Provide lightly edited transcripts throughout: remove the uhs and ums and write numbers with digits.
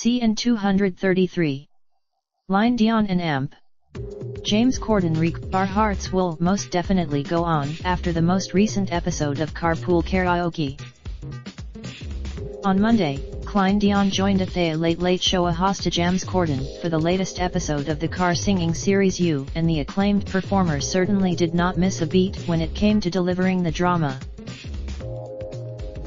CN 233. Line Dion and Amp. James Corden. Our hearts will most definitely go on after the most recent episode of Carpool Karaoke. On Monday, Dion joined at the Late Late Show host James Corden for the latest episode of the car singing series You, and the acclaimed performer certainly did not miss a beat when it came to delivering the drama.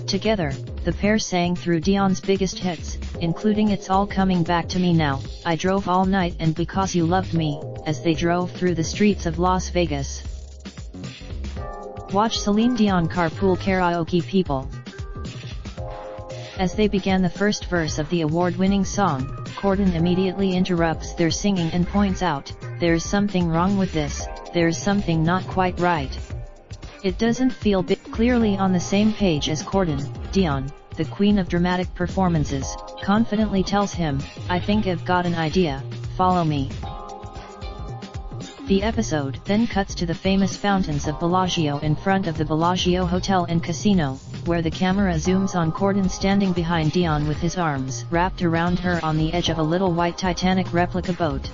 Together, the pair sang through Dion's biggest hits, including It's All Coming Back to Me Now, I Drove All Night and Because You Loved Me, as they drove through the streets of Las Vegas. Watch Celine Dion Carpool Karaoke people. As they began the first verse of the award-winning song, Corden immediately interrupts their singing and points out, "There's something wrong with this, there's something not quite right." It doesn't feel clearly on the same page as Corden. Dion, the queen of dramatic performances, confidently tells him, "I think I've got an idea, follow me." The episode then cuts to the famous fountains of Bellagio in front of the Bellagio Hotel and Casino, where the camera zooms on Corden standing behind Dion with his arms wrapped around her on the edge of a little white Titanic replica boat.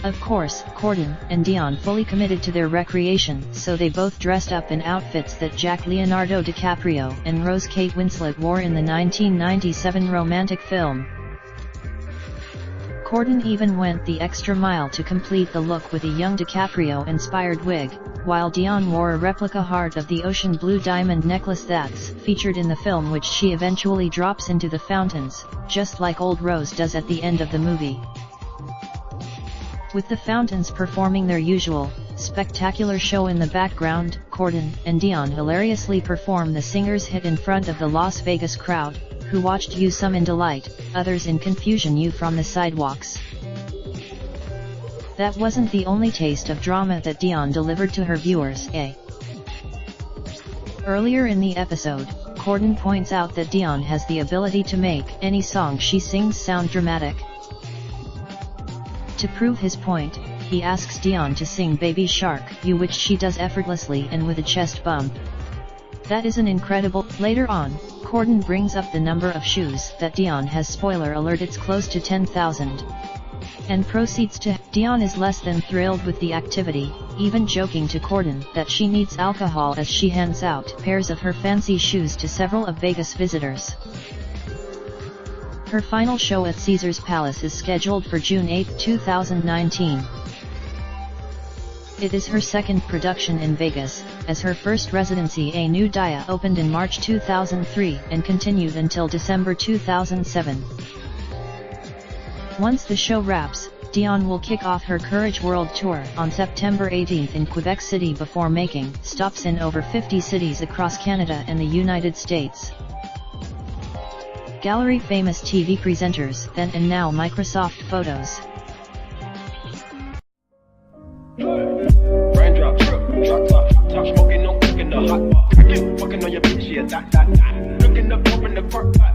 Of course, Corden and Dion fully committed to their recreation, so they both dressed up in outfits that Leonardo DiCaprio and Rose Kate Winslet wore in the 1997 romantic film. Corden even went the extra mile to complete the look with a young DiCaprio-inspired wig, while Dion wore a replica Heart of the Ocean blue diamond necklace that's featured in the film, which she eventually drops into the fountains, just like old Rose does at the end of the movie. With the fountains performing their usual, spectacular show in the background, Corden and Dion hilariously perform the singer's hit in front of the Las Vegas crowd, who watched You, some in delight, others in confusion, You from the sidewalks. That wasn't the only taste of drama that Dion delivered to her viewers. Earlier in the episode, Corden points out that Dion has the ability to make any song she sings sound dramatic. To prove his point, he asks Dion to sing Baby Shark, You, which she does effortlessly and with a chest bump. That is an incredible. Later on, Corden brings up the number of shoes that Dion has. Spoiler alert, it's close to 10,000. And proceeds to. Dion is less than thrilled with the activity, even joking to Corden that she needs alcohol as she hands out pairs of her fancy shoes to several of Vegas visitors. Her final show at Caesars Palace is scheduled for June 8, 2019. It is her second production in Vegas, as her first residency A New Dia opened in March 2003 and continued until December 2007. Once the show wraps, Dion will kick off her Courage World Tour on September 18 in Quebec City before making stops in over 50 cities across Canada and the United States. Gallery famous TV presenters then and now Microsoft Photos. Raindrop, drop top smoking, no cooking the hot pot. Fucking on your bitch, yeah, that. Looking up, open the park pot.